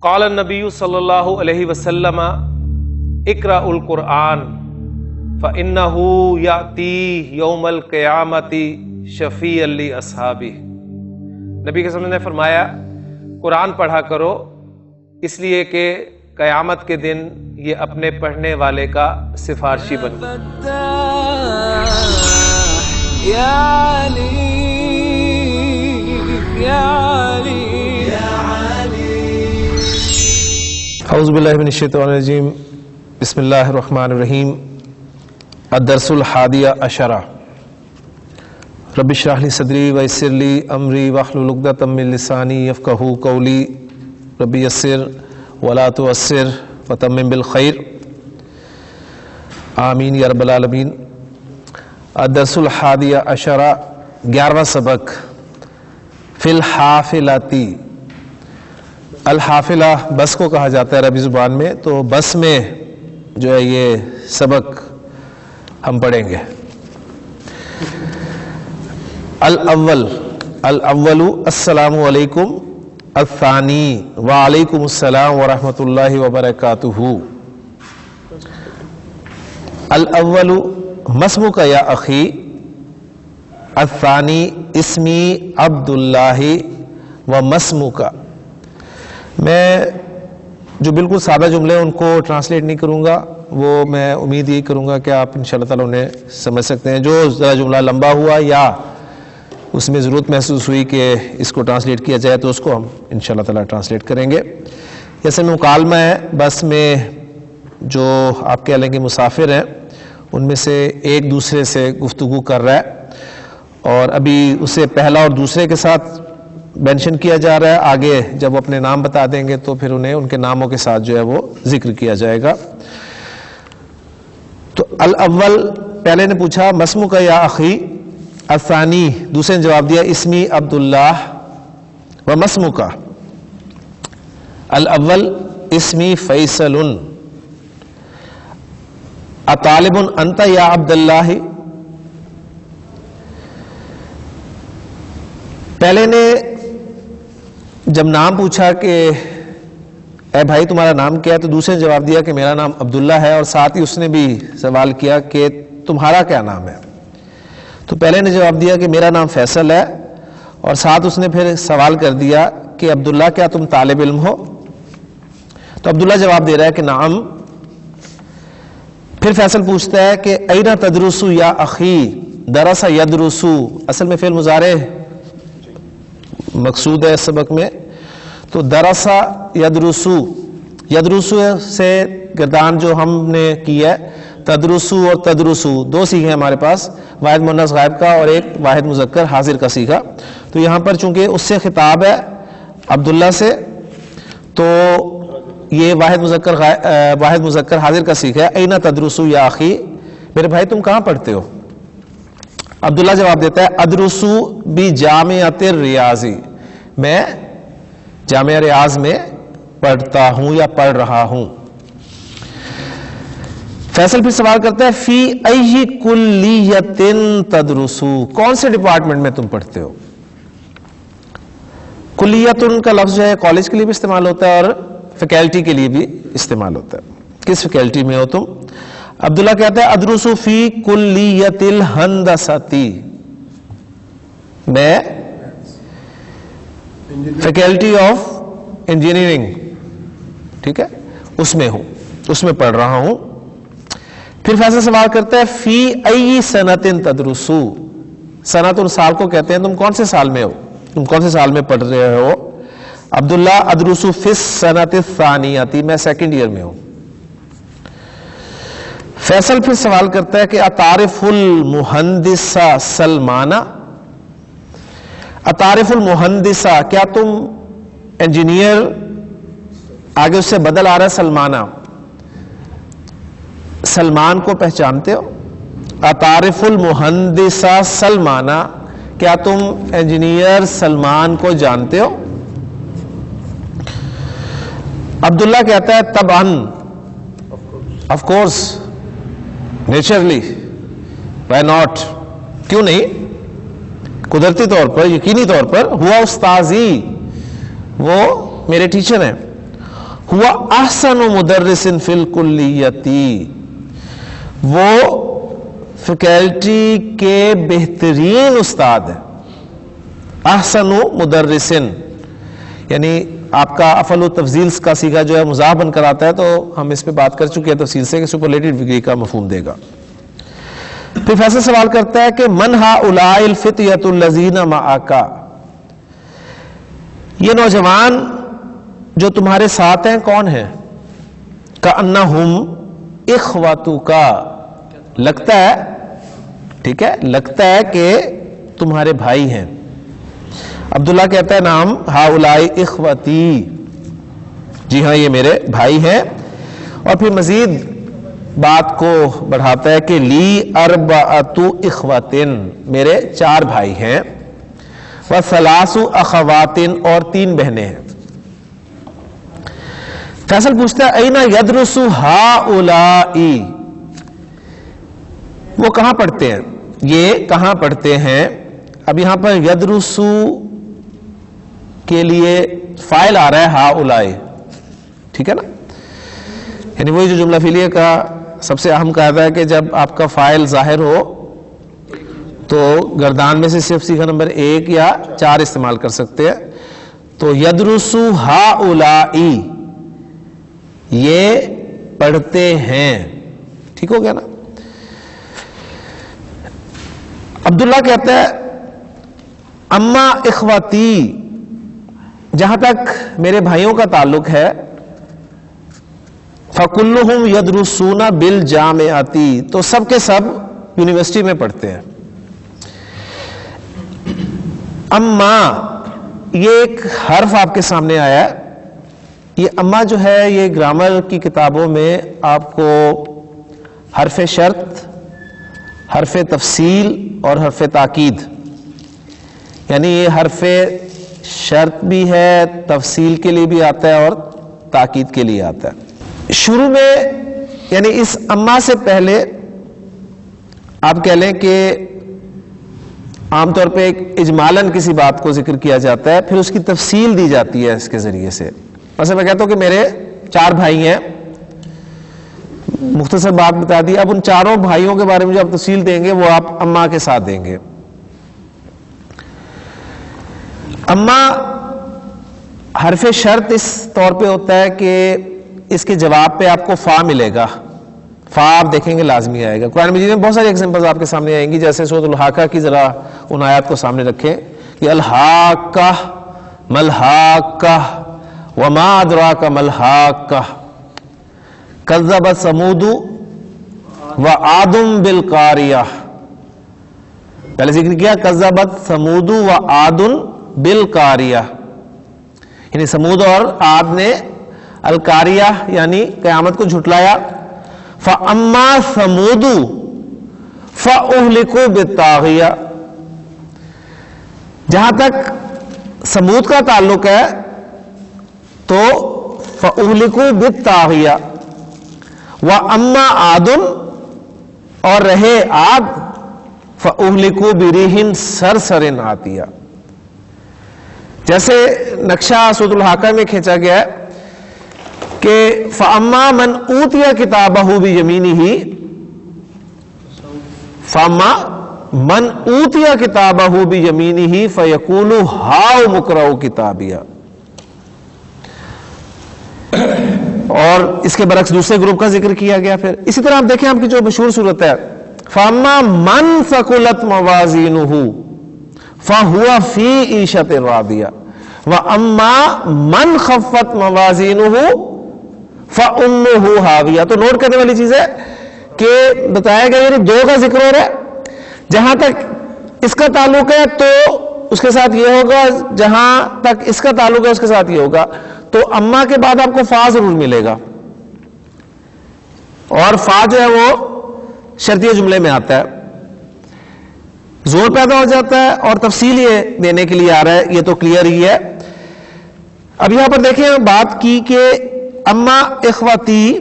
قال النبی صلی اللہ علیہ وسلم اقرأ القرآن فإنه یأتی یوم القیامۃ شفیعا لأصحابہ۔ نبی کے وسلم نے فرمایا قرآن پڑھا کرو اس لیے کہ قیامت کے دن یہ اپنے پڑھنے والے کا سفارشی بنے۔ اعوذ باللہ من الشیطان الرجیم، بسم اللہ الرحمن الرحیم۔ الدرس الحادی عشرہ، رب اشرح لی صدری ویسر لی امری واحلل عقدۃ من لسانی یفقہوا قولی، رب یسر ولا تعسر وتمم بالخیر، آمین یا رب العالمین۔ الدرس الحادی عشرہ، 11واں سبق، فی الحافلۃ۔ الحافلہ بس کو کہا جاتا ہے عربی زبان میں، تو بس میں جو ہے یہ سبق ہم پڑھیں گے۔ الاول السلام علیکم، الثانی وعلیکم السلام ورحمۃ اللہ وبرکاتہ۔ الاول ما اسمک یا اخی، الثانی اسمی عبداللہ وما اسمک۔ میں جو بالکل سادہ جملے ان کو ٹرانسلیٹ نہیں کروں گا، وہ میں امید یہ کروں گا کہ آپ انشاءاللہ تعالی انہیں سمجھ سکتے ہیں۔ جو ذرا جملہ لمبا ہوا یا اس میں ضرورت محسوس ہوئی کہ اس کو ٹرانسلیٹ کیا جائے تو اس کو ہم انشاءاللہ تعالی ٹرانسلیٹ کریں گے۔ جیسے مکالمہ ہے، بس میں جو آپ کہہ لیں کہ مسافر ہیں ان میں سے ایک دوسرے سے گفتگو کر رہا ہے، اور ابھی اسے پہلا اور دوسرے کے ساتھ مینشن کیا جا رہا ہے، آگے جب وہ اپنے نام بتا دیں گے تو پھر انہیں ان کے ناموں کے ساتھ جو ہے وہ ذکر کیا جائے گا۔ تو الاول پہلے نے پوچھا ما اسمک یا اخی، الثانی دوسرے نے جواب دیا اسمی عبداللہ وما اسمک۔ الاول اسمی فیصل، اطالب انت یا عبداللہ۔ پہلے نے جب نام پوچھا کہ اے بھائی تمہارا نام کیا ہے، تو دوسرے نے جواب دیا کہ میرا نام عبداللہ ہے، اور ساتھ ہی اس نے بھی سوال کیا کہ تمہارا کیا نام ہے۔ تو پہلے نے جواب دیا کہ میرا نام فیصل ہے، اور ساتھ اس نے پھر سوال کر دیا کہ عبداللہ کیا تم طالب علم ہو؟ تو عبداللہ جواب دے رہا ہے کہ نعم۔ پھر فیصل پوچھتا ہے کہ اینا تدرسو یا اخی، درس یدرسو، اصل میں فعل مضارع مقصود ہے اس سبق میں، تو درسا یدرسو، یدرسو سے گردان جو ہم نے کی ہے، تدرسو اور تدرسو دو سیغے ہیں ہمارے پاس، واحد مؤنث غائب کا اور ایک واحد مذکر حاضر کا سیغہ۔ تو یہاں پر چونکہ اس سے خطاب ہے عبداللہ سے، تو یہ واحد مذکر حاضر کا سیغہ ہے، اینا تدرسو یا اخی، میرے بھائی تم کہاں پڑھتے ہو؟ عبداللہ جواب دیتا ہے ادرسو بجامعۃ الریاض، میں جامعہ ریاض میں پڑھتا ہوں یا پڑھ رہا ہوں۔ فیصل پھر سوال کرتا ہے فی ای کلیۃ تدرسو، کون سے ڈپارٹمنٹ میں تم پڑھتے ہو؟ کلیۃ کا لفظ جو ہے کالج کے لیے بھی استعمال ہوتا ہے اور فیکلٹی کے لیے بھی استعمال ہوتا ہے۔ کس فیکلٹی میں ہو تم؟ عبداللہ کہتا ہے ادرسو فی کلیۃ الہندسۃ، میں فیکلٹی آف انجینئرنگ، ٹھیک ہے، اس میں ہوں، اس میں پڑھ رہا ہوں۔ پھر فیصل سوال کرتا ہے فی ای سنۃ تدرسو، سنۃ اور سال کو کہتے ہیں، تم کون سے سال میں ہو، تم کون سے سال میں پڑھ رہے ہو؟ عبداللہ ادرسو فی السنۃ الثانیۃ، میں سیکنڈ ایئر میں ہوں۔ فیصل پھر سوال کرتا ہے کہ اتعرف المہندسہ سلمانہ، اتعرف المہندسہ، کیا تم انجینئر، آگے اس سے بدل آ رہا ہے سلمانہ، سلمان کو پہچانتے ہو؟ اتعرف المہندسہ سلمانہ، کیا تم انجینئر سلمان کو جانتے ہو؟ عبداللہ کہتا ہے طبعاً، of course, naturally, why not, کیوں نہیں، قدرتی طور پر، یقینی طور پر، ہوا استاذی، وہ میرے ٹیچر ہیں، ہوا احسن مدرس فی الکلیتی، وہ فیکلٹی کے بہترین استاد ہے. احسن مدرسن یعنی آپ کا افعل و تفضیل کا صیغہ جو ہے مضاف بن کر آتا ہے، تو ہم اس پہ بات کر چکے ہیں تفصیل سے کہ سپرلیٹو ڈگری کا مفہوم دے گا. پھر فیصل سوال کرتا ہے کہ من ہؤلاء الفتیۃ الذین معک، یہ نوجوان جو تمہارے ساتھ ہیں کون ہیں؟ کأنہم اخوتک، لگتا ہے، ٹھیک ہے، لگتا ہے کہ تمہارے بھائی ہیں. عبداللہ کہتا ہے نام ہؤلاء اخوتی، جی ہاں یہ میرے بھائی ہیں. اور پھر مزید بات کو بڑھاتا ہے کہ لی اربعۃ اخوۃ، میرے 4 بھائی ہیں، وثلاث اخوات، اور 3 بہنیں ہیں. فیصل پوچھتا ہے اینا یدرس ہؤلاء، وہ کہاں پڑھتے ہیں، یہ کہاں پڑھتے ہیں؟ اب یہاں پر یدرسو کے لیے فاعل آ رہا ہے ہؤلاء، ٹھیک ہے نا، یعنی وہی جو جملہ فعلیہ کا سب سے اہم قاعدہ ہے کہ جب آپ کا فاعل ظاہر ہو تو گردان میں سے صرف صیغہ نمبر 1 یا 4 استعمال کر سکتے ہیں. تو یدرسو ہؤلاء، یہ پڑھتے ہیں، ٹھیک ہو گیا نا. عبداللہ کہتا ہے اما اخواتی، جہاں تک میرے بھائیوں کا تعلق ہے، فکلہم یدرسون بالجامعۃ، تو سب کے سب یونیورسٹی میں پڑھتے ہیں. اما یہ ایک حرف آپ کے سامنے آیا ہے، یہ اما جو ہے یہ گرامر کی کتابوں میں آپ کو حرف شرط، حرف تفصیل اور حرف تاکید، یعنی یہ حرف شرط بھی ہے، تفصیل کے لیے بھی آتا ہے اور تاکید کے لیے آتا ہے. شروع میں یعنی اس اما سے پہلے آپ کہہ لیں کہ عام طور پہ ایک اجمالاً کسی بات کو ذکر کیا جاتا ہے، پھر اس کی تفصیل دی جاتی ہے اس کے ذریعے سے. مثلا میں کہتا ہوں کہ میرے 4 بھائی ہیں، مختصر بات بتا دی. اب ان 4 بھائیوں کے بارے میں جو آپ تفصیل دیں گے وہ آپ اما کے ساتھ دیں گے. اما حرف شرط اس طور پہ ہوتا ہے کہ اس کے جواب پہ آپ کو فا ملے گا. فا آپ دیکھیں گے لازمی آئے گا. قرآن مجید میں بہت ساری ایگزامپلز آپ کے سامنے آئیں گی، جیسے سورۃ الحاقہ کی ذرا ان آیات کو سامنے رکھیں کہ الحاقہ ملحاقہ وما ادراک ملحاقہ کذبت ثمود وعاد بالقاریہ. پہلے ذکر کیا کذبت ثمود وعاد بالقاریہ، یعنی سمود اور عاد نے القاریہ یعنی قیامت کو جھٹلایا. فاما ثمود فاہلکوا بالطاغیہ، جہاں تک سمود کا تعلق ہے تو فاہلکوا بالطاغیہ. واما عاد، اور رہے عاد، فاہلکوا بريح صرصر عاتیہ. جیسے نقشہ سورۃ الحاقہ میں کھینچا گیا ہے کہ فاما من اوتی کتابہ بیمینہ، فاما من اوتی کتابہ بیمینہ فیقول ہاؤم اقرؤوا کتابیہ. اور اس کے برعکس دوسرے گروپ کا ذکر کیا گیا. پھر اسی طرح آپ دیکھیں آپ کی جو مشہور صورت ہے فاما من ثقلت موازینہ فہو فی عیشۃ راضیہ واما من خفت موازینہ فامہ ہاویہ. تو نوٹ کرنے والی چیز ہے کہ بتایا گیا یعنی 2 کا ذکر ہو رہا ہے، جہاں تک اس کا تعلق ہے تو اس کے ساتھ یہ ہوگا، جہاں تک اس کا تعلق ہے اس کے ساتھ یہ ہوگا. تو اما کے بعد آپ کو فا ضرور ملے گا، اور فا جو ہے وہ شرطیہ جملے میں آتا ہے. زور پیدا ہو جاتا ہے اور تفصیل یہ دینے کے لیے آ رہا ہے، یہ تو کلیئر ہی ہے. اب یہاں پر دیکھیں بات کی کہ اما اخواتی،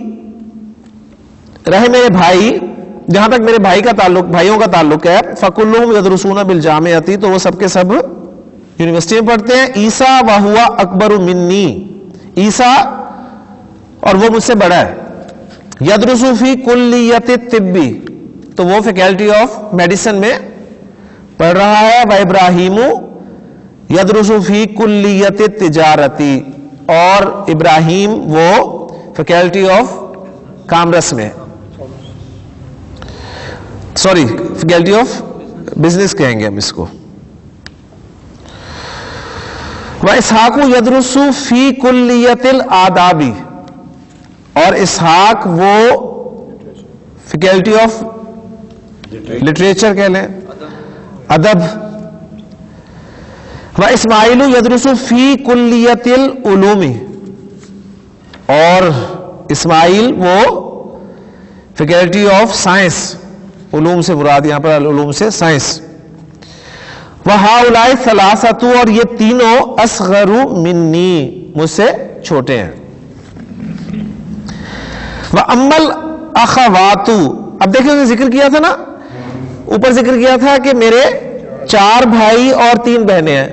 رہے میرے بھائی، جہاں تک میرے بھائیوں کا تعلق ہے، فکلہم یدرسون بالجامعۃ، تو وہ سب کے سب یونیورسٹی میں پڑھتے ہیں. عیسیٰ وہو اکبر منی، عیسیٰ اور وہ مجھ سے بڑا ہے. یدرس فی کلیت الطبی، تو وہ فیکلٹی آف میڈیسن میں پڑھ رہا ہے. و ابراہیم یدرس فی کلیت التجارتی، اور ابراہیم وہ فیکلٹی آف کامرس میں، سوری فیکلٹی آف بزنس کہیں گے ہم اس کو. و اسحاق یدرس فی کلیت الآدابی، اور اسحاق وہ فیکلٹی آف لٹریچر کہہ لیں، ادب. و اسماعیل یدرس فی کلیت العلوم، اور اسماعیل وہ فیکلٹی آف سائنس، علوم سے مراد یہاں پر علوم سے سائنس. وہؤلاء ثلاثۃ، اور یہ تینوں اصغر منی، مجھ سے چھوٹے ہیں. وَأَمَّا الْأَخَوَاتُ، اب دیکھیں ذکر کیا تھا نا، اوپر ذکر کیا تھا کہ میرے 4 بھائی اور 3 بہنیں ہیں.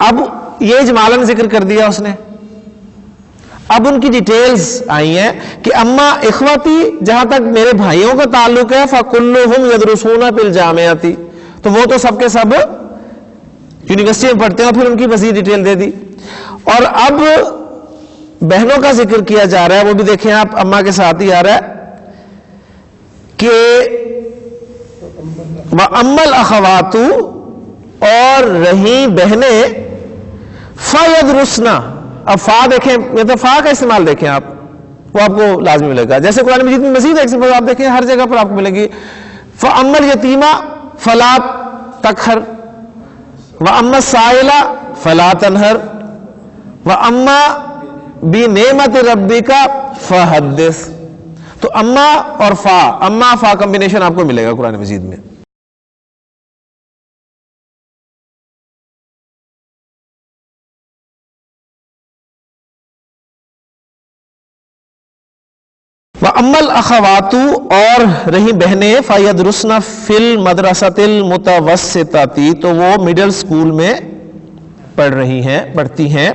اب یہ اجمالاً ذکر کر دیا اس نے. اب ان کی ڈیٹیلز آئی ہیں کہ اما اخواتی، جہاں تک میرے بھائیوں کا تعلق ہے، فَكُلُّهُمْ يَدْرُسُونَ فِي الْجَامِعَةِ، تو وہ تو سب کے سب یونیورسٹی میں پڑھتے ہیں. اور پھر ان کی مزید ڈیٹیل دے دی. اور اب بہنوں کا ذکر کیا جا رہا ہے، وہ بھی دیکھیں آپ، اما کے ساتھ ہی آ رہا ہے کہ وَأَمَّا الْأَخَوَاتُ، اور رہیں بہنیں، فَيَدْرُسْنَ، اب فا دیکھیں، یہ تو فا کا استعمال دیکھیں آپ، وہ آپ کو لازمی ملے گا. جیسے قرآن مجید میں مزید ایگزامپل آپ دیکھیں، ہر جگہ پر آپ کو ملے گی. فَأَمَّا الْيَتِيمَ فَلَا تَقْهَرْ وَأَمَّا السَّائِلَ فَلَا تَنْهَرْ وَأَمَّا بِنِعْمَةِ رَبِّكَ فَحَدِّثْ. تو اما اور فا، اما فا کمبینیشن آپ کو ملے گا قرآن مجید میں. وَأَمَّا الْأَخَوَاتُ، اور رہی بہنیں، فَيَدْرُسْنَ فِي الْمَدْرَسَةِ الْمُتَوَسِّطَةِ، تو وہ مڈل اسکول میں پڑھ رہی ہیں، پڑھتی ہیں.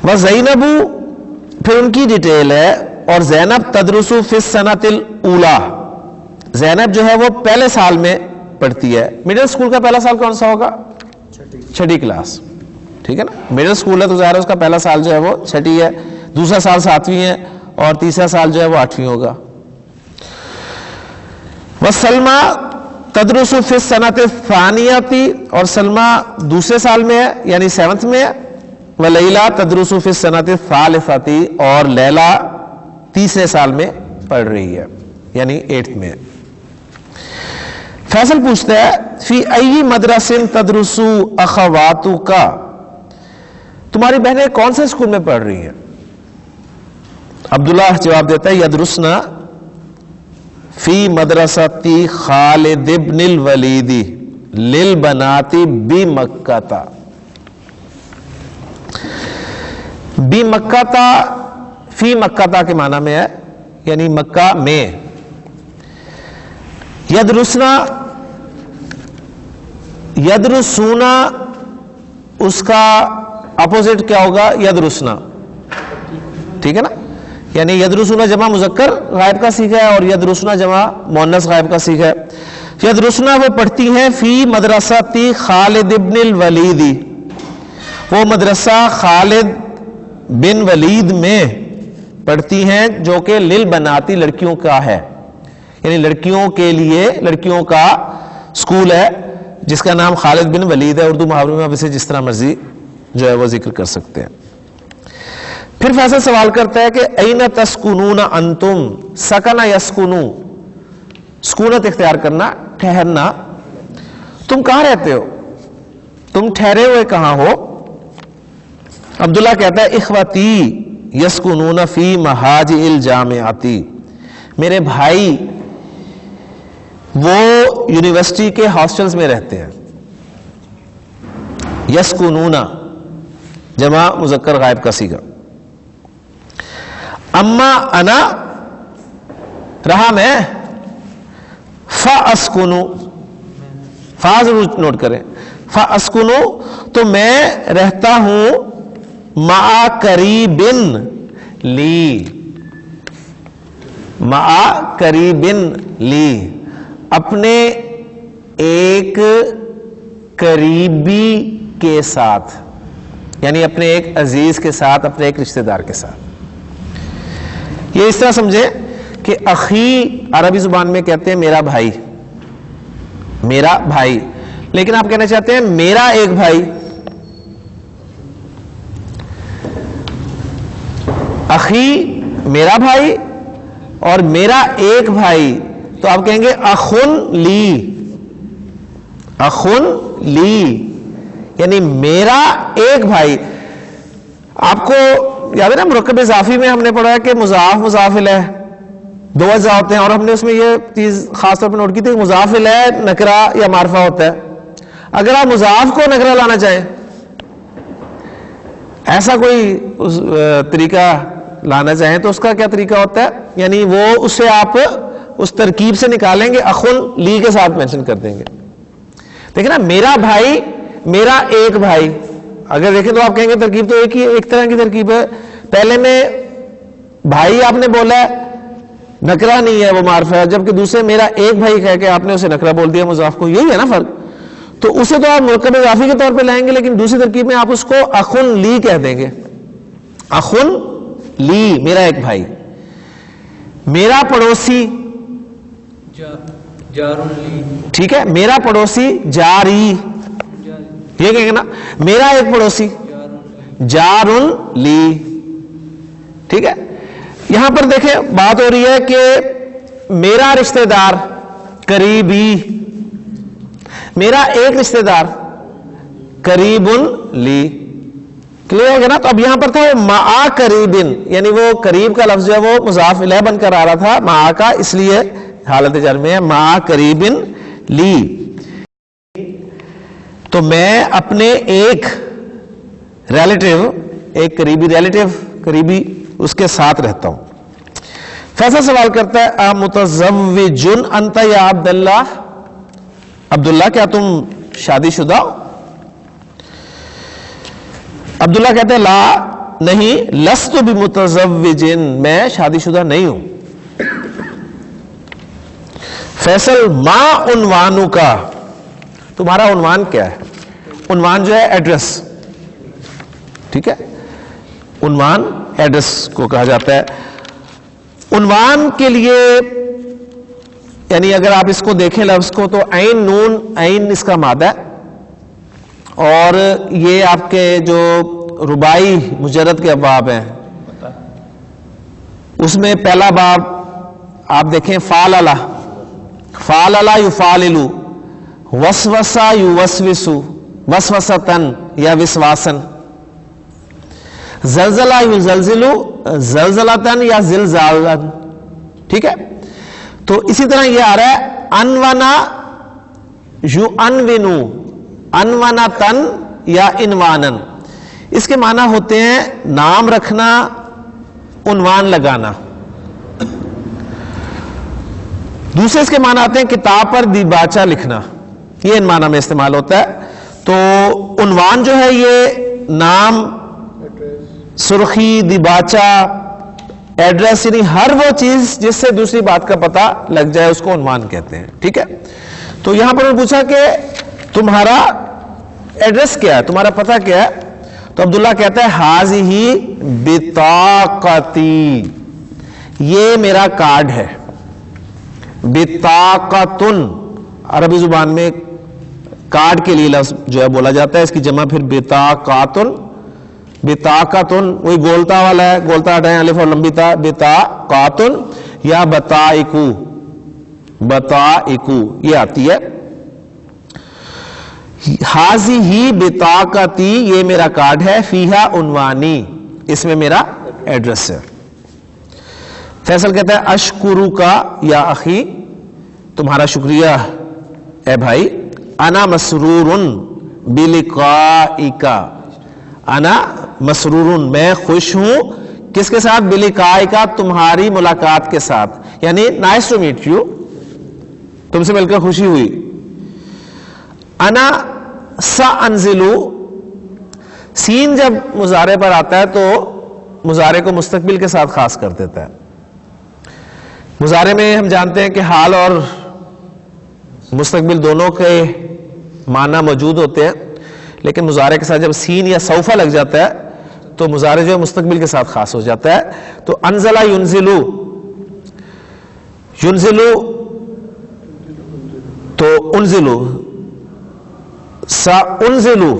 وَزَيْنَبُ، پھر ان کی ڈیٹیل ہے، اور زینب تدرس فی السنۃ الاولی، زینب جو ہے وہ پہلے سال میں پڑھتی ہے. مڈل اسکول کا پہلا سال کون سا ہوگا؟ 6ٹھی کلاس، ٹھیک ہے نا. مڈل اسکول ہے تو ظاہر ہے اس کا پہلا سال جو ہے وہ 6ٹھی ہے، دوسرا سال 7ویں ہے، اور تیسرا سال جو ہے وہ 8ویں ہوگا. وسلمہ تدرس فی السنۃ الثانیۃ، اور سلمہ دوسرے سال میں ہے یعنی 7ویں میں ہے. ولیلہ تدرس فی السنۃ الثالثۃ، اور لیلہ تیسرے سال میں پڑھ رہی ہے یعنی 8ویں میں. فیصل پوچھتا ہے فی ای مدرس تدرس اخواتک، تمہاری بہنیں کون سے اسکول میں پڑھ رہی ہیں؟ عبداللہ جواب دیتا ہے یدرسنا فی مدرسۃ خالد بن الولید للبنات بمکہ. بمکہ، فی مکہ کے معنی میں ہے یعنی مکہ میں. یدرسنا، یدرسونا اس کا اپوزٹ کیا ہوگا؟ یدرسنا، ٹھیک ہے نا. یعنی یدرسونا جمع مذکر غائب کا صیغہ ہے، اور یدرسنا جمع مؤنث غائب کا صیغہ ہے. یدرسنا وہ پڑھتی ہیں فی مدرسۃ خالد بن الولید، وہ مدرسہ خالد بن ولید میں پڑھتی ہیں جو کہ للبناتی لڑکیوں کا ہے، یعنی لڑکیوں کے لیے لڑکیوں کا اسکول ہے جس کا نام خالد بن ولید ہے. اردو محاورے میں آپ اسے جس طرح مرضی جو ہے وہ ذکر کر سکتے ہیں. پھر فیصل سوال کرتا ہے کہ این تسکنون انتم، سکن یسکنو، سکونت اختیار کرنا، ٹھہرنا، تم کہاں رہتے ہو، تم ٹھہرے ہوئے کہاں ہو؟ عبداللہ کہتا ہے اخوتی یسکنون فی محاجع الجامعاتی، میرے بھائی وہ یونیورسٹی کے ہاسٹلز میں رہتے ہیں. یسکنون جمع مذکر غائب کا صیغہ. اما انا رہا میں، فاسکنو، فا ضرور نوٹ کریں، فاسکنو تو میں رہتا ہوں مع قریب لی، مع قریب لی، اپنے ایک قریبی کے ساتھ، یعنی اپنے ایک عزیز کے ساتھ، اپنے ایک رشتہ دار کے ساتھ. یہ اس طرح سمجھے کہ اخی عربی زبان میں کہتے ہیں میرا بھائی، میرا بھائی، لیکن آپ کہنا چاہتے ہیں میرا ایک بھائی. اخی میرا بھائی اور میرا ایک بھائی، تو آپ کہیں گے اخن لی، اخن لی، یعنی میرا ایک بھائی. آپ کو یاد ہے نا مرکب اضافی میں ہم نے پڑھا ہے کہ مضاف مضاف الیہ دو اجزاء ہوتے ہیں، اور ہم نے اس میں یہ چیز خاص طور پہ نوٹ کی تھی کہ مضاف الیہ نکرہ یا معرفہ ہوتا ہے. اگر آپ مضاف کو نکرہ لانا چاہیں، ایسا کوئی طریقہ لانا چاہیں تو اس کا کیا طریقہ ہوتا ہے؟ یعنی وہ اسے آپ اس ترکیب سے نکالیں گے، اخن لی کے ساتھ مینشن کر دیں گے. دیکھیں نا، میرا بھائی، میرا ایک بھائی، اگر دیکھیں تو آپ کہیں گے ترکیب تو ایک ہی، ایک طرح کی ترکیب ہے. پہلے میں بھائی آپ نے بولا ہے، نکرہ نہیں ہے وہ معرفہ ہے، جبکہ دوسرے میرا ایک بھائی کہہ کے آپ نے اسے نکرہ بول دیا مضاف کو. یہی ہے نا فرق. تو اسے تو آپ مرکب اضافی کے طور پہ لائیں گے، لیکن دوسری ترکیب میں آپ اس کو اخن لی کہہ دیں گے. اخن لی، میرا ایک بھائی. میرا پڑوسی، جارن لی، ٹھیک ہے، میرا پڑوسی جاری، یہ کہیں گے نا. میرا ایک پڑوسی جارن لی، ٹھیک ہے. یہاں پر دیکھیں بات ہو رہی ہے کہ میرا رشتہ دار قریبی، میرا ایک رشتہ دار قریب لی، کلیئر ہو گیا نا. تو اب یہاں پر تھا وہ مع قریب، یعنی وہ قریب کا لفظ جو ہے وہ مضاف الیہ بن کر آ رہا تھا مع کا، اس لیے حالت جر میں ہے مع قریب لی. تو میں اپنے ایک ریلیٹیو، ایک قریبی ریلیٹیو، قریبی اس کے ساتھ رہتا ہوں. فیصل سوال کرتا ہے متزوج انت یا عبداللہ، عبداللہ کیا تم شادی شدہ ہو؟ عبداللہ کہتے ہیں لا، نہیں، لست بمتزوج، میں شادی شدہ نہیں ہوں. فیصل ما عنوانک، تمہارا عنوان کیا ہے؟ عنوان جو ہے ایڈریس، ٹھیک ہے، عنوان ایڈریس کو کہا جاتا ہے. عنوان کے لیے یعنی اگر آپ اس کو دیکھیں لفظ کو تو عین نون، عین اس کا مادہ ہے، اور یہ آپ کے جو رباعی مجرد کے ابواب ہیں اس میں پہلا باب آپ دیکھیں فعلل، فعلل یفعلل، وسوسہ یوسوس، وسوسۃن یا وسواسن، زلزلہ یزلزل، زلزلۃن یا زلزالن، ٹھیک ہے. تو اسی طرح یہ آ رہا ہے انونا یؤنون، انونتن یا انوانن. اس کے معنی ہوتے ہیں نام رکھنا، عنوان لگانا. دوسرے اس کے معنی آتے ہیں کتاب پر دیباچہ لکھنا، یہ ان معنی میں استعمال ہوتا ہے. تو عنوان جو ہے یہ نام، سرخی، دیباچہ، ایڈریس، یعنی ہر وہ چیز جس سے دوسری بات کا پتہ لگ جائے اس کو عنوان کہتے ہیں، ٹھیک ہے. تو یہاں پر انہوں نے پوچھا کہ تمہارا ایڈریس کیا ہے، تمہارا پتہ کیا ہے؟ تو عبداللہ کہتا ہے ہذہ بطاقتی، یہ میرا کارڈ ہے. بطاقتن عربی زبان میں کارڈ کے لیے لفظ جو ہے بولا جاتا ہے، اس کی جمع پھر بطاقاتن، بطاقتن وہی گولتا والا ہے، گولتا ہٹائیں الف اور لمبی تا، بطاقاتن یا بطائقو، بطائقو یہ آتی ہے. ہذہ بطاقتی، یہ میرا کارڈ ہے، فیہا عنوانی، اس میں میرا ایڈریس ہے. فیصل کہتا ہے اشکرک یا اخی، تمہارا شکریہ اے بھائی. انا مسرور بلقائک، انا مسرور، میں خوش ہوں کس کے ساتھ؟ بلقائک، تمہاری ملاقات کے ساتھ، یعنی نائس ٹو میٹ یو، تم سے مل کر خوشی ہوئی. انا سانزل، سین جب مضارع پر آتا ہے تو مضارع کو مستقبل کے ساتھ خاص کر دیتا ہے. مضارع میں ہم جانتے ہیں کہ حال اور مستقبل دونوں کے معنی موجود ہوتے ہیں، لیکن مضارع کے ساتھ جب سین یا سوفا لگ جاتا ہے تو مضارع جو ہے مستقبل کے ساتھ خاص ہو جاتا ہے. تو انزلہ ینزلو، ینزلو تو انزلو، انزلو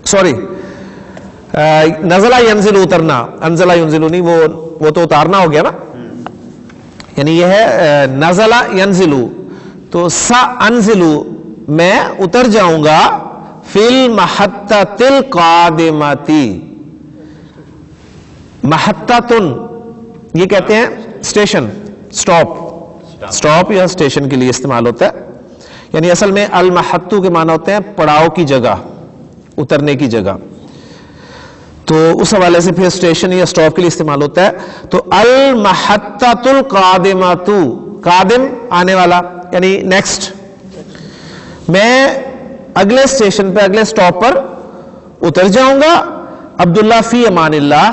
سوری نزلہ ینزلو اترنا، انزلہ ینزلو نہیں، وہ تو اتارنا ہو گیا نا، یعنی یہ ہے نزلہ ینزلو. تو سا انزلو میں اتر جاؤں گا، فی المحطۃ القادمۃ، محطۃن یہ کہتے ہیں اسٹیشن، اسٹاپ یا اسٹیشن کے لیے استعمال ہوتا ہے. یعنی اصل میں المحطو کے معنی ہوتے ہیں پڑاؤ کی جگہ، اترنے کی جگہ. تو اس حوالے سے پھر اسٹیشن یا اسٹاپ کے لیے استعمال ہوتا ہے. تو المحطۃ القادمۃ، قادم آنے والا یعنی نیکسٹ، میں اگلے اسٹیشن پہ، اگلے اسٹاپ پر اتر جاؤں گا. عبداللہ فی امان اللہ،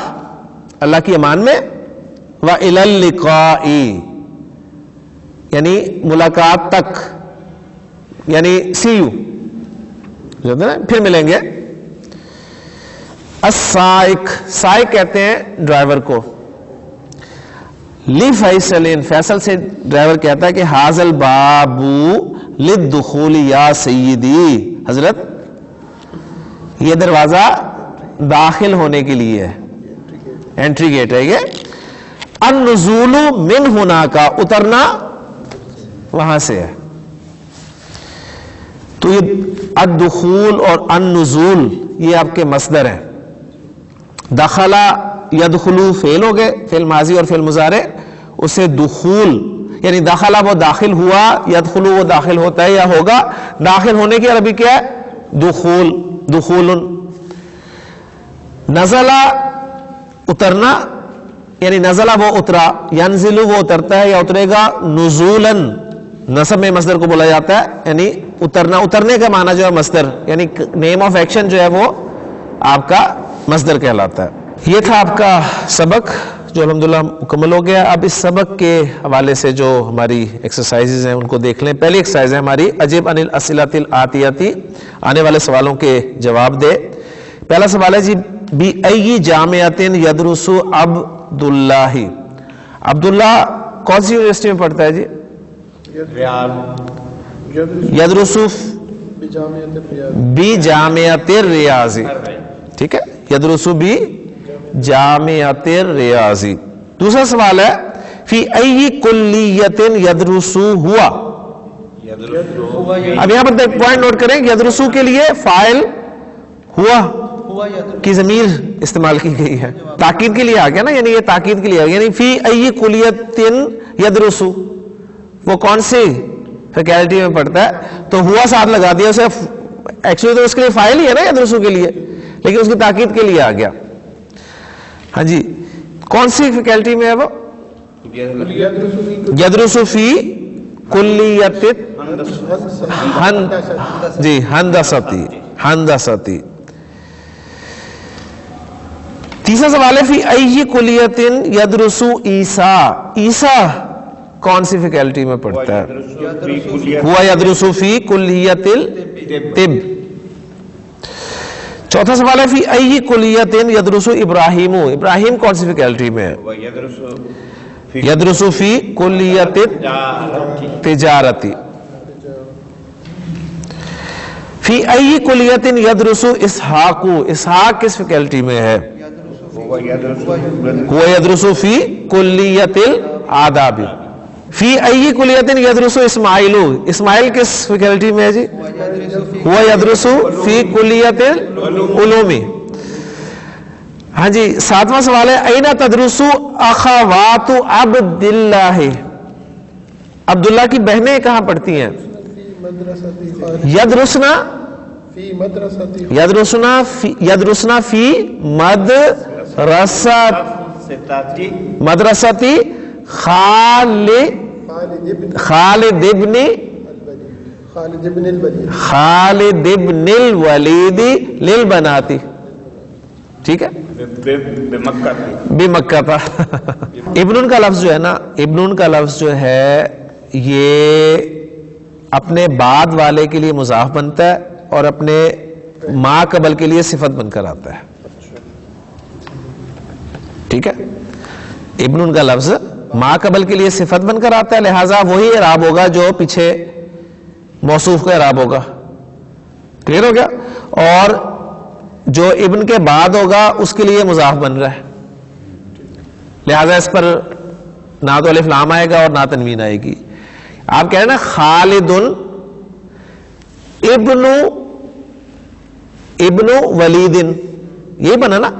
اللہ کی امان میں. وَإِلَى اللِّقَاءِ یعنی ملاقات تک، یعنی سی یو، پھر ملیں گے. السائق، سائق کہتے ہیں ڈرائیور کو. لِفَيْصَلٍ فیصل سے ڈرائیور کہتا ہے کہ حاذَ الْبَابُ لِلدُّخُولِ یا سیدی، حضرت یہ دروازہ داخل ہونے کے لیے ہے، انٹری گیٹ ہے یہ. النزول من ہونا کا، اترنا وہاں سے ہے. تو یہ الدخول اور النزول یہ آپ کے مصدر ہیں. دخلا یدخلو فعل ہو گئے، فعل ماضی اور فعل مضارع. اسے دخول یعنی دخلا وہ داخل ہوا، یدخلو وہ داخل ہوتا ہے یا ہوگا. داخل ہونے کی عربی کیا ہے؟ دخول، دخول. نزلہ اترنا یعنی نزلہ وہ اترا، ینزلو وہ اترتا ہے یا اترے گا. نزولاً نصب میں مصدر کو بولا جاتا ہے، یعنی اترنا، اترنے کا معنی جو ہے مصدر، یعنی نیم آف ایکشن جو ہے وہ آپ کا مصدر کہلاتا ہے. یہ تھا آپ کا سبق جو الحمدللہ مکمل ہو گیا. اب اس سبق کے حوالے سے جو ہماری ایکسرسائزز ہیں ان کو دیکھ لیں. پہلی ایکسرسائز ہے ہماری اجب عن الاسئلۃ الآتیۃ، آنے والے سوالوں کے جواب دے. پہلا سوال ہے جی بأی جامعۃ یدرس عبداللہ، عبداللہ کون سی یونیورسٹی میں پڑھتا ہے جی؟ یدرس بجامعۃ الریاض، ٹھیک ہے، یدرس بجامعۃ الریاض. دوسرا سوال ہے فی ای کلیۃ یدرس ہوا. اب یہاں پر پوائنٹ نوٹ کریں، یدرسو کے لیے فاعل ہوا کی ضمیر استعمال کی گئی ہے، تاکید کے لیے آ گیا نا، یعنی یہ تاکید کے لیے آ گیا. یعنی فی ای کلیۃ یدرسو، وہ کون سی فیکلٹی میں پڑھتا ہے، تو ہوا ساتھ لگا دیا. اسے ایکچولی تو اس کے لیے فاعل ہی ہے نا یدرسو کے لیے، لیکن اس کی تاکید کے لیے آ گیا. ہاں جی، کون سی فیکلٹی میں ہے وہ؟ یدرسو فی کلیۃ جی ہندستی، ہندستی. تیسرا سوال ہے فی ای کلیۃ یدرس عیسیٰ، عیسیٰ کون سی فیکلٹی میں پڑھتا ہے؟ ہوا یدرس فی کلیۃ الطب. چوتھا سوال ہے فی ای کلیۃ یدرس ابراہیم، ابراہیم کون سی فیکلٹی میں ہے؟ یدرس فی کلیۃ تجارتی. فی ای کلیۃ یدرس اسحاق، اسحاق کس فیکلٹی میں ہے؟ هو يدرس في كلية الآداب. فی ای کلیۃ یدرس اسماعیل، اسماعیل کس فیکلٹی میں ہے جی؟ هو يدرس في كلية العلوم. ہاں جی، ساتواں سوال ہے این تدرس اخوات عبداللہ، عبداللہ کی بہنیں کہاں پڑھتی ہیں؟ یدرسنا، یدرسنا فی مدرستی خالد ابن خالد ابن الولید، خالد ابن الولید للبناتی، ٹھیک ہے، بمکہ تھا. ابن کا لفظ جو ہے نا، ابن کا لفظ جو ہے یہ اپنے بعد والے کے لیے مضاف بنتا ہے اور اپنے ما قبل کے لیے صفت بن کر آتا ہے. ٹھیک ہے، ابن کا لفظ ما قبل کے لیے صفت بن کر آتا ہے، لہذا وہی اعراب ہوگا جو پیچھے موصوف کا اعراب ہوگا. کلیئر ہو گیا؟ اور جو ابن کے بعد ہوگا اس کے لیے مضاف بن رہا ہے، لہذا اس پر نہ تو الف لام آئے گا اور نہ تنوین آئے گی. آپ کہہ رہے ہیں نا خالد ابن ولید، یہی بنا نا،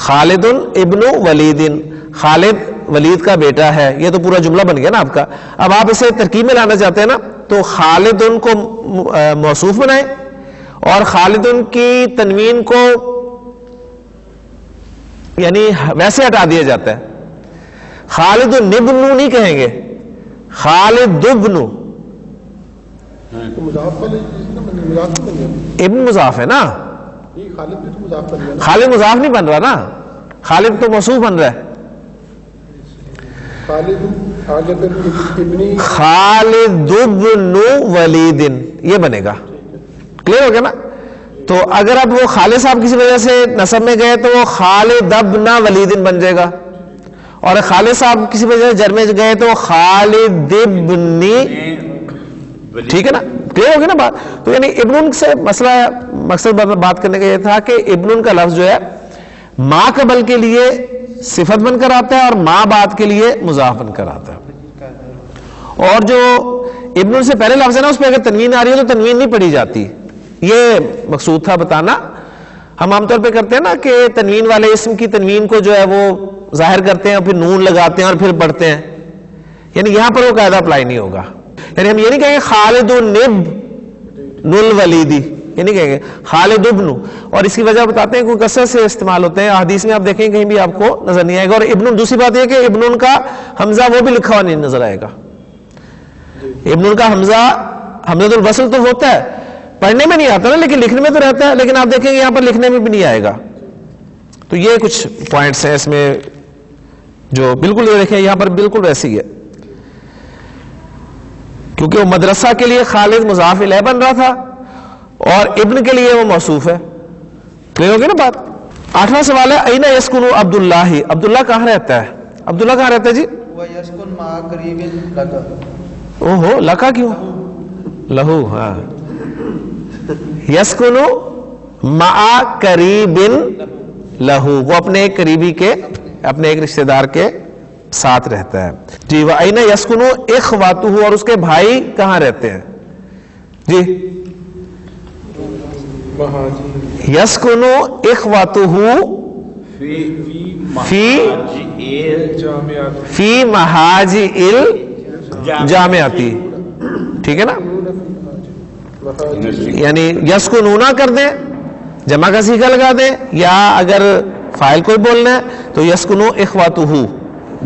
خالد ابن ولید، خالد ولید کا بیٹا ہے، یہ تو پورا جملہ بن گیا نا آپ کا. اب آپ اسے ترکیب میں لانا چاہتے ہیں نا، تو خالد کو موصوف بنائیں اور خالد کی تنوین کو یعنی ویسے ہٹا دیا جاتا ہے. خالد ابن نہیں کہیں گے، خالد ابن، ابن مضاف ہے نا، خالد مضاف نہیں بن رہا نا، خالد تو موصوف بن رہا ہے. خالد ابن ولید یہ بنے گا. کلیئر ہو گیا نا؟ تو اگر اب وہ خالد صاحب کسی وجہ سے نسب میں گئے تو وہ خالد ابن ولید بن جائے گا، اور خالد صاحب کسی وجہ سے جر میں گئے تو خالد ابن، ٹھیک ہے نا؟ کلیئر ہو گیا نا بات؟ تو یعنی ابن سے مسئلہ، مقصد بات کرنے کا یہ تھا کہ ابن کا لفظ جو ہے ما قبل کے لیے صفت بن کر آتا ہے اور ما بعد کے لیے مضاف بن کر آتا ہے. اور جو ابن سے پہلے لفظ ہے نا اس پہ اگر تنوین آ رہی ہے تو تنوین نہیں پڑھی جاتی، یہ مقصود تھا بتانا. ہم عام طور پہ کرتے ہیں نا کہ تنوین والے اسم کی تنوین کو جو ہے وہ ظاہر کرتے ہیں اور پھر نون لگاتے ہیں اور پھر پڑھتے ہیں، یعنی یہاں پر وہ قاعدہ اپلائی نہیں ہوگا. یعنی ہم یہ نہیں کہیں گے خالد ابن الولیدی، یہ نہیں کہیں گے خالد ابن. اور اس کی وجہ بتاتے ہیں کہ کثرت سے استعمال ہوتے ہیں حدیث میں، آپ دیکھیں کہیں بھی آپ کو نظر نہیں آئے گا. اور ابن، دوسری بات یہ کہ ابن کا حمزہ وہ بھی لکھا ہوا نہیں نظر آئے گا. ابن کا حمزہ حمزۃ الوصل تو ہوتا ہے، پڑھنے میں نہیں آتا نا لیکن لکھنے میں تو رہتا ہے، لیکن آپ دیکھیں گے یہاں پر لکھنے میں بھی نہیں آئے گا. تو یہ کچھ پوائنٹس ہیں اس میں جو بالکل، یہ دیکھیں یہاں پر بالکل ویسی ہے، کیونکہ وہ مدرسہ کے لیے خالد مضاف الیہ بن رہا تھا اور ابن کے لیے وہ موصوف ہے. کلیئر ہوگی نا بات؟ 8واں سوال ہے اینا یسکن عبداللہ، عبداللہ کہاں رہتا ہے؟ عبداللہ کہاں رہتا ہے جی؟ وَيَسْكُنْ مَعَ قَرِيبٍ لَكَ، اوہو لکا کیوں؟ لہو، ہاں، یسکن مع قریب لہو، وہ اپنے ایک قریبی کے، اپنے ایک رشتہ دار کے ساتھ رہتا ہے. جی وَأَيْنَ يَسْكُنُ إِخْوَتُهُ، اور اس کے بھائی کہاں رہتے ہیں؟ جی یسکن اخوتہ فی محاجع الجامعاتی، ٹھیک ہے نا؟ یعنی یسکنونا کر دیں، جمع کا صیغہ لگا دیں، یا اگر فاعل کوئی بولنا ہے تو یسکنو اخواتہ،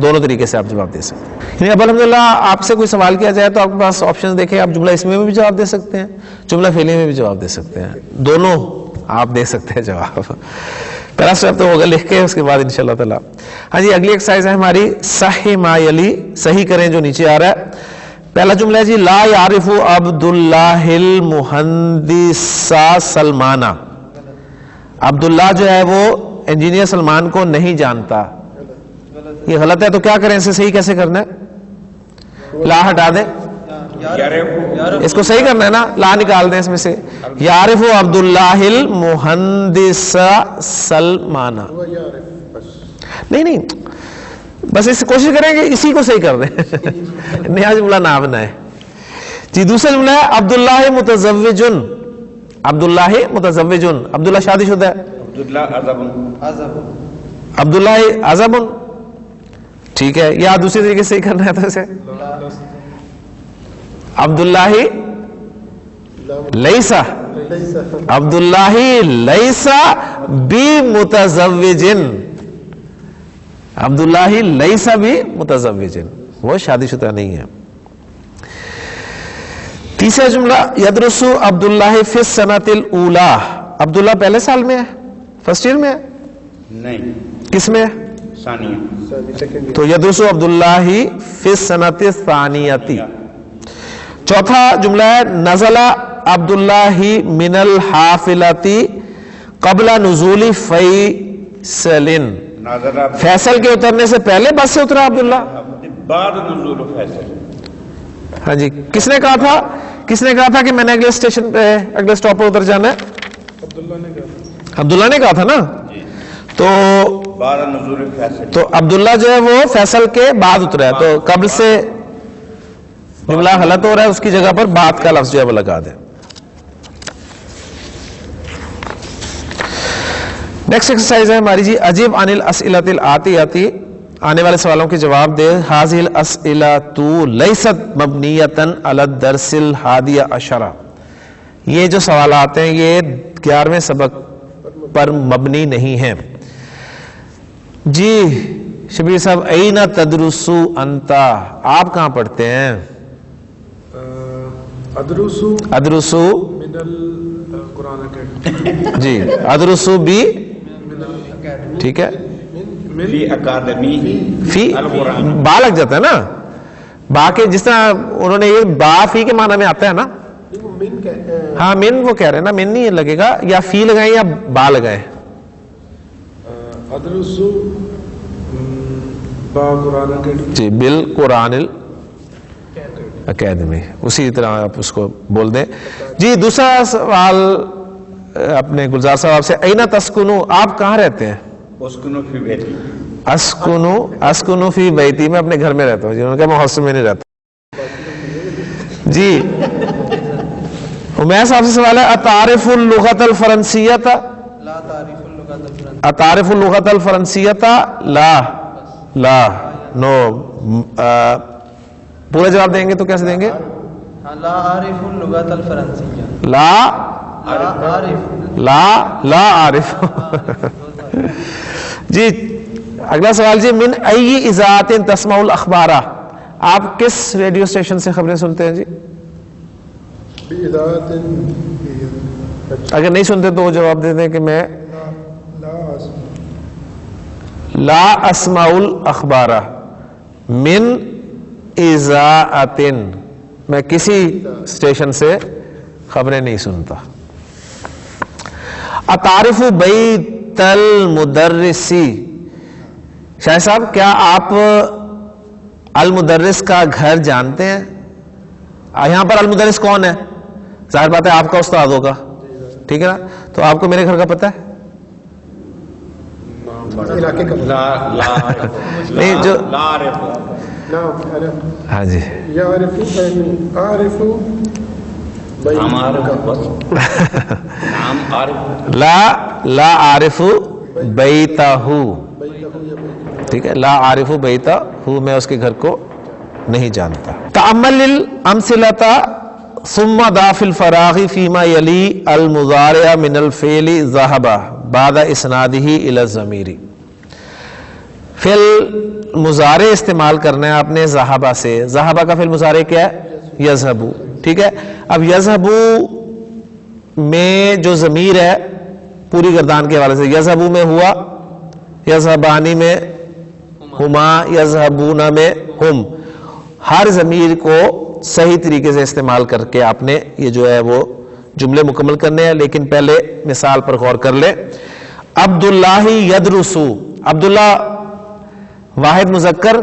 دونوں طریقے سے آپ جواب دے سکتے ہیں. یعنی اب الحمدللہ آپ سے کوئی سوال کیا جائے تو آپ کے پاس آپشن دیکھیں، آپ جملہ اسمی میں بھی جواب دے سکتے ہیں، جملہ فعلی میں بھی جواب دے سکتے ہیں، دونوں آپ دے سکتے ہیں جواب. پہلا اسٹیپ تو ہوگا لکھ کے، اس کے بعد انشاءاللہ تعالی. ہاں جی، اگلی ایکسرسائز ہے ہماری صحیح ما یلی، صحیح کریں جو نیچے آ رہا ہے. پہلا جملہ ہے جی لا یعرف عبداللہ المہندس سلمانہ، عبداللہ جو ہے وہ انجینئر سلمان کو نہیں جانتا. یہ غلط ہے، تو کیا کریں، اسے صحیح کیسے کرنا ہے؟ لا ہٹا دیں، اس کو صحیح کرنا ہے نا، لا نکال دیں اس میں سے. یعرف عبداللہ المہندس سلمانہ، نہیں بس اس کوشش کریں کہ اسی کو صحیح کر دیں، نیا جملہ نہ بنائے. جی دوسرا جملہ ہے عبداللہ متزوجن، عبداللہ متزوجن، عبداللہ شادی شدہ ہے، عبداللہ عزبن، ٹھیک ہے. یا دوسری طریقے سے کرنا ہے تو اسے عبداللہ لیسا، عبداللہ لیسا بمتزوجن، عبداللہ لیسا بمتزوجن، وہ شادی شدہ نہیں ہے. تیسرا جملہ یدرسو عبداللہ فی السنۃ الاولی، عبداللہ پہلے سال میں ہے، فرسٹ ایئر میں ہے، نہیں کس میں ہے؟ ثانیہ. تو یدرسو عبداللہ فی السنۃ الثانیۃ. چوتھا جملہ ہے نزل عبداللہ من الحافلۃ قبل نزول فیصل، ناظرہ فیصل کے اترنے سے پہلے بس سے اترا عبداللہ. بعد نزول فیصل. ہاں جی، کس نے کہا تھا کہ میں نے اگلے اسٹیشن پہ اگلے اسٹاپ پہ اتر جانا ہے؟ عبداللہ نے کہا تھا نا. تو بعد نزول فیصل. تو عبداللہ جو ہے وہ فیصل کے بعد اترا ہے، تو قبل سے جملہ غلط ہو رہا ہے، اس کی جگہ پر بعد کا لفظ جو ہے وہ لگا دیں. نیکسٹ ایکسرسائز ہے ہماری جی، عجیب عن الاسئلۃ الآتیۃ، آنے والے سوالوں کے جواب دے. ھذہ الاسئلۃ لیست مبنیۃ علی الدرس الحادی عشر، یہ جو سوالات ہیں یہ 11ویں سبق پر مبنی نہیں ہیں. جی شبیر صاحب، این تدرسو انتا، آپ کہاں پڑھتے ہیں؟ ادرسو من القرآن اکیڈمی. جی ادرسو بھی ٹھیک ہے، فی اکادمی فی القرآن. با لگ جاتا ہے نا، با کے جس طرح انہوں نے یہ با فی کے معنی میں آتا ہے نا. ہاں من وہ کہہ رہے ہیں نا، من نہیں لگے گا، یا فی لگائیں یا با لگائیں. ادرسو با قرآن اکیڈمی. جی بالقرآن اکیڈمی، اسی طرح آپ اس کو بول دیں. جی دوسرا سوال اپنے گلزار صاحب سے، اینا تسکنو، آپ کہاں رہتے ہیں؟ اسکنو فی بیتی. اسکنو فی بیتی، میں اپنے گھر میں رہتا ہوں. جنہوں نے کہا میں ہاسٹل میں نہیں رہتا. جی عمیر صاحب سے سوال ہے، اتعرف اللغت الفرنسیۃ؟ لا تعریف اللغت الفرنسیہ. اتعرف اللغت الفرنسیۃ؟ لا نو. پورا جواب دیں گے تو کیسے دیں گے؟ لا عارف اللغت الفرنسیہ. لا عارف. جی اگلا سوال جی، من ای اذاعۃ تسمع الاخبار، آپ کس ریڈیو اسٹیشن سے خبریں سنتے ہیں جی؟ اگر نہیں سنتے تو وہ جواب دے دیں کہ میں لا اسمع الاخبار من اذاعۃ، میں کسی اسٹیشن سے خبریں نہیں سنتا. اتعرف بیت المدرسی، شاہ صاحب کیا آپ المدرس کا گھر جانتے ہیں؟ یہاں پر المدرس کون ہے؟ ظاہر بات ہے آپ کا استاد ہوگا، ٹھیک ہے نا. تو آپ کو میرے گھر کا پتہ ہے؟ نہیں جو ہاں جی لا عارف بیتہ، ٹھیک ہے، لا عارف بیتہ، میں اس کے گھر کو نہیں جانتا. تأمل الامثلۃ ثم ضع فی الفراغ فیما یلی المضارع من الفعل ذهب بعد اسنادہ الی الضمیر. فعل مضارع استعمال کرنا ہے آپ نے ذهب سے. ذهب کا فعل مضارع کیا ہے؟ یذهب، ٹھیک ہے. اب یذهب میں جو ضمیر ہے پوری گردان کے حوالے سے، یذهب میں ہوا، یذهبانی میں ہما، یذهبون میں ہم، ہر ضمیر کو صحیح طریقے سے استعمال کر کے آپ نے یہ جو ہے وہ جملے مکمل کرنے ہیں. لیکن پہلے مثال پر غور کر لیں. عبداللہ یدرسو، عبداللہ واحد مذکر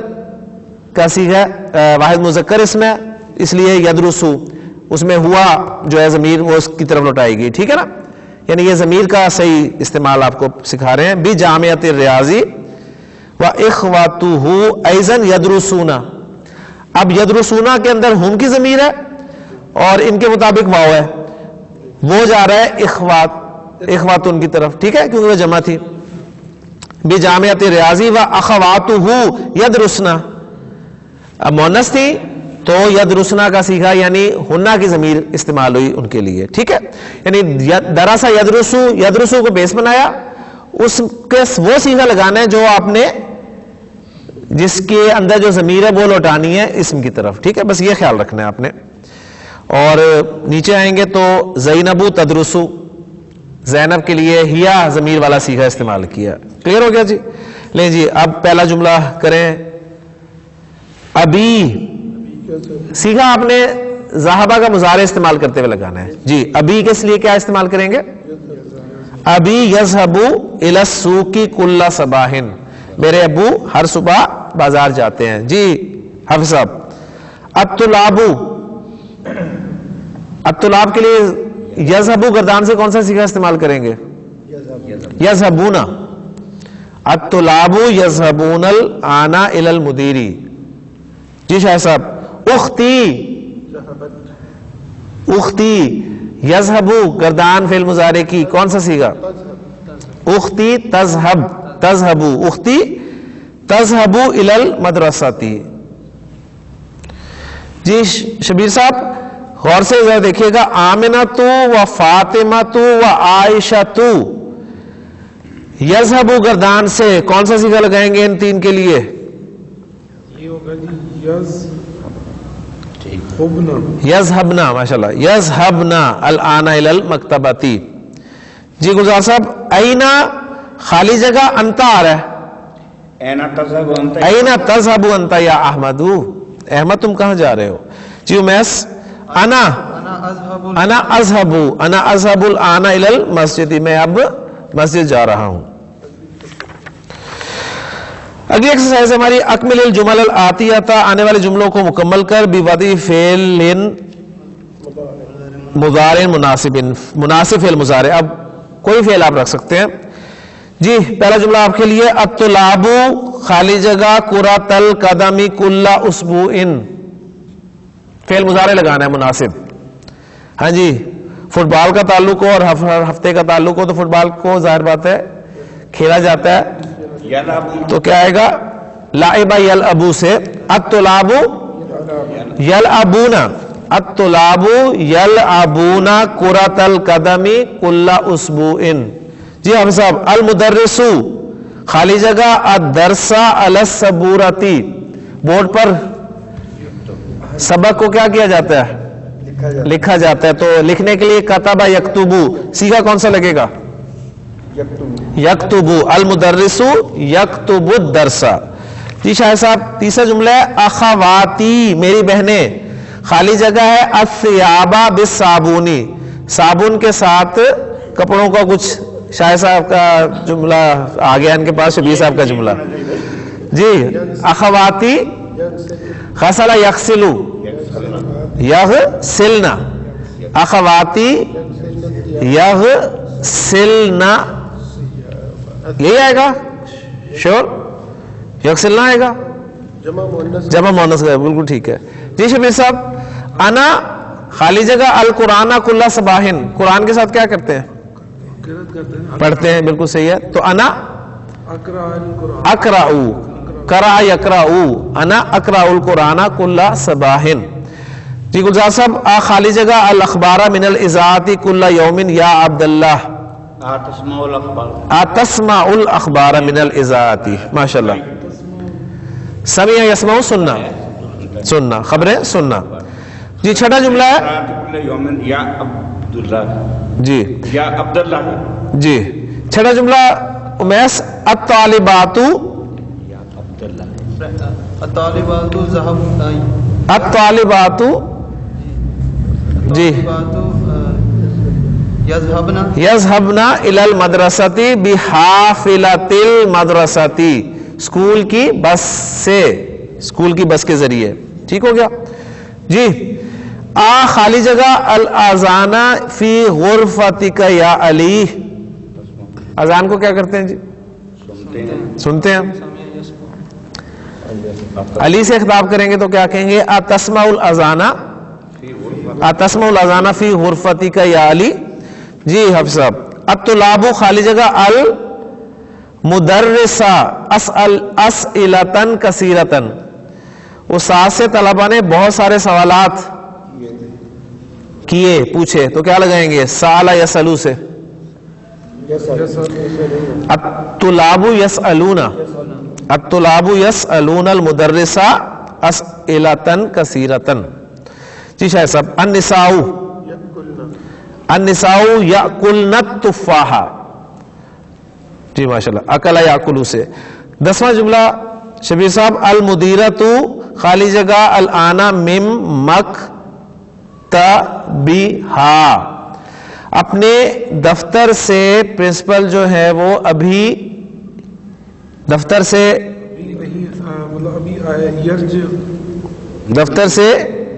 کا صیغہ، واحد مذکر اس میں، اس لیے یدرسو اس میں ہوا جو ہے ضمیر وہ اس کی طرف لوٹائے گی، ٹھیک ہے نا. یعنی یہ ضمیر کا صحیح استعمال آپ کو سکھا رہے ہیں. بجامعۃ الریاضی واخواتہ ایضا یدرسون. اب یدرسون کے اندر ہم کی ضمیر ہے اور ان کے مطابق واو ہے، وہ جا رہا ہے اخواتن کی طرف، ٹھیک ہے، کیونکہ وہ جمع تھی. بجامعۃ الریاضی واخواتہ یدرسن، اب مؤنث تھی تو یدرسنا کا سیکھا، یعنی ہنہ کی ضمیر استعمال ہوئی ان کے لیے، ٹھیک ہے. یعنی درسا یدرسو کو بیس بنایا، اس کے وہ سیکھا لگانا ہے جو آپ نے جس کے اندر جو ضمیر ہے وہ لوٹانی ہے اسم کی طرف، ٹھیک ہے. بس یہ خیال رکھنا ہے آپ نے. اور نیچے آئیں گے تو زینبو تدرسو، زینب کے لیے ہیا ضمیر والا صیغہ استعمال کیا. کلیئر ہو گیا جی؟ لیں جی اب پہلا جملہ کریں. ابھی صیغہ آپ نے ذہبہ کا مضارع استعمال کرتے ہوئے لگانا ہے جی. ابھی کس لیے کیا استعمال کریں گے؟ ابھی یذهب الی السوق کل صباح، میرے ابو ہر صبح بازار جاتے ہیں جی. حافظ صاحب الطلاب، الطلاب کے لیے یذهب گردان سے کون سا صیغہ استعمال کریں گے؟ یذهبون. الطلاب یذهبون الآن الی المدیر. جی شاہ صاحب اختی، اختی یذهب گردان فعل مضارع کی کون سا صیغہ؟ اختی تذهب، تذهب اختی تذهب الی المدرسۃ. جی شبیر صاحب غور سے ذرا دیکھیے گا. آمنۃ و فاطمۃ و عائشۃ، یذهب گردان سے کون سا صیغہ لگائیں گے ان تین کے لیے؟ یہ ہوگا جی یذهبنا، یذهبنا، ماشاءاللہ یذهبنا الآن الی المکتبۃ. جی گلزار صاحب اینا خالی جگہ انتا آ رہا ہے. اینا تذهب انت، اینا تذهب انت یا احمد، احمد تم کہاں جا رہے ہو؟ جی امیس انا، انا اذهب، انا اذهب الآن الی المسجد، میں اب مسجد جا رہا ہوں. اگلی ایکسرسائز ہماری اکمل الجمل الآتیہ، آنے والے جملوں کو مکمل کر بوضع فعل مضارع مناسب، مناسب فعل مضارع. اب کوئی فعل آپ رکھ سکتے ہیں. جی پہلا جملہ آپ کے لیے الطلاب خالی جگہ کرۃ القدم کل اسبوع، فعل مضارع لگانا ہے مناسب. ہاں جی فٹ بال کا تعلق ہو اور ہفتے کا تعلق ہو تو فٹ بال کو ظاہر بات ہے کھیلا جاتا ہے تو کیا آئے گا؟ لعب یلعبو سے. الطلاب یلعبون، الطلاب یلعبون کرۃ القدم کل اسبوع. جی ہم صاحب المدرس خالی جگہ الدرس علی السبورۃ، بورڈ پر سبق کو کیا کیا جاتا ہے؟ لکھا جاتا ہے. تو لکھنے کے لیے کتب یکتب، صیغہ کون سا لگے گا؟ یکتب. المدرس یکتب الدرس. جی شاہ صاحب تیسرا جملہ ہے اخواتی میری بہنیں، خالی جگہ ہے الثیاب بالصابون، صابن کے ساتھ کپڑوں کا کچھ. شاہ صاحب کا جملہ آ گیا ان کے پاس، شبیر صاحب کا جملہ. جی اخواتی غسل یغسل، یغسلنا، اخواتی یغسلنا، یہی آئے گا شور؟ یغسلنا آئے گا جمع مؤنث کا، بالکل ٹھیک ہے. جی شبیر صاحب انا خالی جگہ القرآن کل صباح، قرآن کے ساتھ کیا کرتے ہیں؟ پڑھتے ہیں، بالکل صحیح ہے. تو انا اقرأ، قرأ یقرأ، انا اقرأ القرآن کل صباح. جی گلزار صاحب خالی جگہ الاخبار من الاذاعۃ کل یوم یا عبد اللہ، تسمع الاخبار، تسمع الاخبار من الاذاعۃ. ماشاءاللہ سمع یسمع سننا، سننا خبریں سننا. جی چھٹا جملہ ہے کل یوم یا عبداللہ، جی یا عبداللہ. جی چھٹا جملہ امیس الطالبات، یا عبداللہ. الطالبات ذهب، الطالبات جی یذهبنا، یذهبن الی المدرسۃ بحافلۃ المدرسۃ، اسکول کی بس سے، اسکول کی بس کے ذریعے. ٹھیک ہو گیا. جی خالی جگہ الاذان فی غرفتک یا علی، اذان کو کیا کرتے ہیں جی؟ سنتے ہیں. علی سے خطاب کریں گے تو کیا کہیں گے؟ اتسمع الاذان، اتسمع الاذان فی غرفتک یا علی. جی حفظ صاحب الطلاب خالی جگہ المدرس اسئلۃ کثیرۃ، استاد سے طلبہ نے بہت سارے سوالات کیے، پوچھے، تو کیا لگائیں گے؟ سأل یسألو سے. الطلاب یسألون، الطلاب یسألون المدرس اسئلۃ کثیرۃ. جی شاہ صاحب النساء یأکلن التفاح. جی ماشاءاللہ اکلا یاکلو سے. 10واں جملہ شبیر صاحب المدیرۃ خالی جگہ الآن مم مکتبہا. اپنے دفتر سے پرنسپل جو ہے وہ ابھی دفتر سے نہیں مطلب ابھی آیا یرج. دفتر سے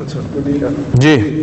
اچھا مدیرہ. جی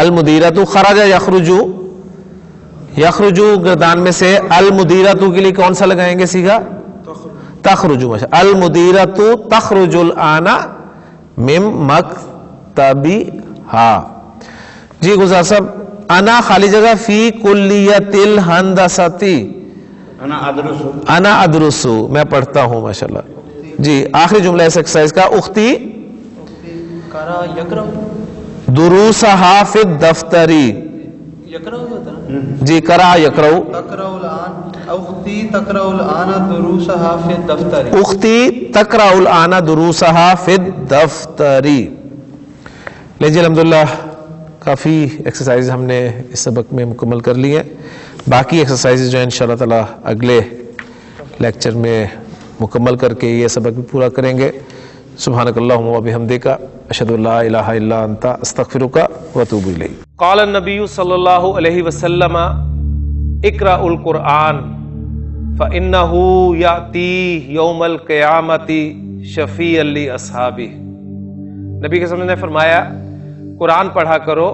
المدیرۃ خرج یخرجو. یخرجو گردان میں سے المدیرۃ کے لیے کون سا لگائیں گے سیگا؟ تخرجو. المدیرۃ تخرج الآن مم مکتبہا. جی گزار صاحب انا خالی جگہ فی کلیۃ الہندسۃ. أنا أدرس. انا ادرسو میں پڑھتا ہوں ماشاءاللہ. جی آخری جملہ اس ایکسرسائز کا اختی کرا یکرہ دروسہا فی الدفتری. یکرہ ہوتا نا. جی کرا یکرو. تقرأ الآن اختی تقرأ الآن دروسها فی الدفتر. اختی تقرأ الآن دروسہا فی الدفتری. لیجیے الحمدللہ کافی ایکسرسائز ہم نے اس سبق میں مکمل کر لی ہیں. باقی ایکسرسائز جو ہیں انشاءاللہ تعالی اگلے لیکچر میں مکمل کر کے یہ سبق بھی پورا کریں گے. سبحانک اللہم و بحمدک اشہد ان لا الہ الا انت استغفرک و اتوب الیک. قال النبی صلی اللہ علیہ وسلم اقرأوا القرآن فإنہ یأتی یوم القیامۃ شفیعا لاصحابہ. نبی کے وسلم نے فرمایا قرآن پڑھا کرو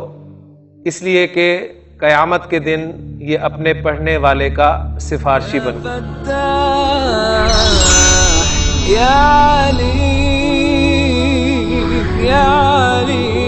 اس لیے کہ قیامت کے دن یہ اپنے پڑھنے والے کا سفارشی بن گا. یا علی یا علی